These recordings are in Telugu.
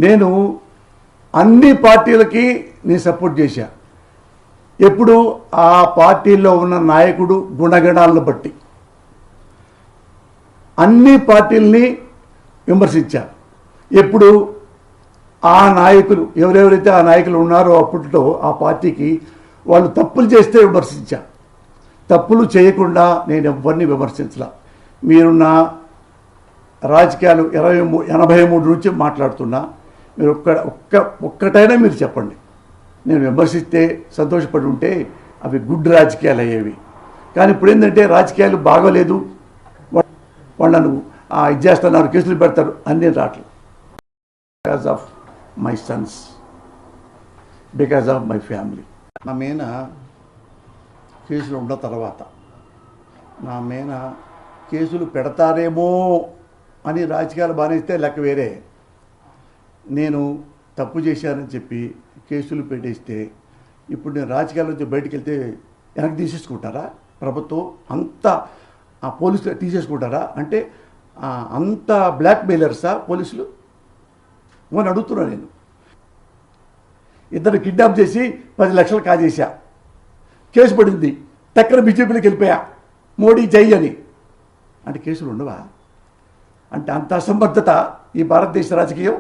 నేను అన్ని పార్టీలకి నేను సపోర్ట్ చేశా. ఎప్పుడు ఆ పార్టీలో ఉన్న నాయకుడు గుణగణాలను బట్టి అన్ని పార్టీల్ని విమర్శించా. ఎప్పుడు ఆ నాయకులు ఎవరెవరైతే ఆ నాయకులు ఉన్నారో అప్పట్లో ఆ పార్టీకి వాళ్ళు తప్పులు చేస్తే విమర్శించా. తప్పులు చేయకుండా నేను ఎవరిని విమర్శించలా. మీరు నా రాజకీయాలు 83 నుంచి మాట్లాడుతున్నా. మీరు ఒక్కటైనా మీరు చెప్పండి. నేను విమర్శిస్తే సంతోషపడి ఉంటే అవి గుడ్ రాజకీయాలు అయ్యేవి. కానీ ఇప్పుడు ఏంటంటే రాజకీయాలు బాగోలేదు, వాళ్ళను ఇది చేస్తున్నారు, కేసులు పెడతారు, అన్నీ రావట్లేదు. Because of my Sons, because of my family. నా మీద కేసులు ఉన్న తర్వాత నా మీద కేసులు పెడతారేమో అని రాజకీయాలు బానేస్తే లెక్క వేరే. నేను తప్పు చేశానని చెప్పి కేసులు పెట్టేస్తే ఇప్పుడు నేను రాజకీయాల నుంచి బయటికి వెళ్తే వెనక్కి తీసేసుకుంటారా? ప్రభుత్వం అంతా ఆ పోలీసులు తీసేసుకుంటారా? అంటే అంత బ్లాక్ మెయిలర్సా పోలీసులు అని అడుగుతున్నా. నేను ఇద్దరు కిడ్నాప్ చేసి 10 లక్షలు కాజేశా, కేసు పడింది, టక్కన బీజేపీలోకి వెళ్ళిపోయా, మోడీ జై అని. అంటే కేసులు ఉండవా? అంటే అంత అసమర్థత ఈ భారతదేశ రాజకీయం.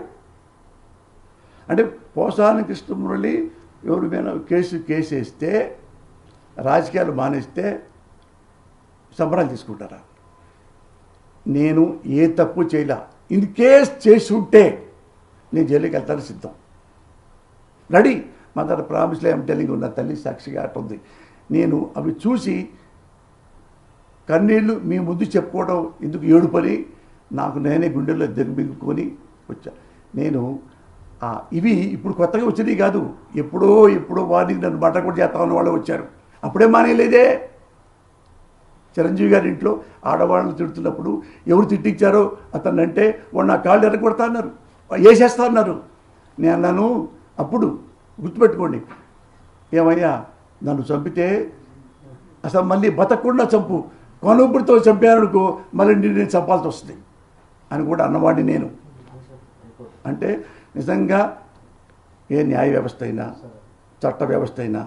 అంటే పోసాని కృష్ణమురళి ఎవరి మీద కేసు వేస్తే రాజకీయాలు మానేస్తే సంబరాలు తీసుకుంటారా? నేను ఏ తప్పు చేయలే. ఇన్ కేస్ చేసి ఉంటే నేను జైలుకి వెళ్తాను, సిద్ధం, రెడీ. మా దగ్గర ప్రామిస్లో ఏం టెలింగ్ ఉన్న తల్లి సాక్షిగా అట్టుంది. నేను అవి చూసి కన్నీళ్ళు మీ ముందు చెప్పుకోవడం ఎందుకు ఏడుపని నాకు నేనే గుండెల్లో దిగ్గుకొని వచ్చా. నేను ఇవి ఇప్పుడు కొత్తగా వచ్చినవి కాదు, ఎప్పుడో వాడికి నన్ను బట్ట కూడా చేస్తామని వాళ్ళు వచ్చారు. అప్పుడే మానేయలేదే. చిరంజీవి గారి ఇంట్లో ఆడవాళ్ళని తిడుతున్నప్పుడు ఎవరు తిట్టించారో అతన్ని అంటే వాడు నా కాళ్ళు ఎరగొడతా అన్నారు, వేసేస్తా అన్నారు. నేను అన్నాను అప్పుడు, గుర్తుపెట్టుకోండి, ఏమయ్యా నన్ను చంపితే అసలు మళ్ళీ బతకకుండా చంపు, కొనుబుడితో చంపాననుకో మళ్ళీ నేను చంపాల్సి వస్తుంది అని కూడా అన్నవాడిని నేను. అంటే నిజంగా ఏ న్యాయ వ్యవస్థ అయినా చట్ట వ్యవస్థ అయినా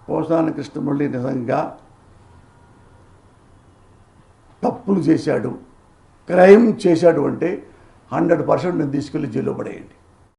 పోసాని కృష్ణమురళి నిజంగా తప్పులు చేశాడు, క్రైమ్ చేశాడు అంటే 100% నేను తీసుకెళ్ళి జైల్లో పడేయండి.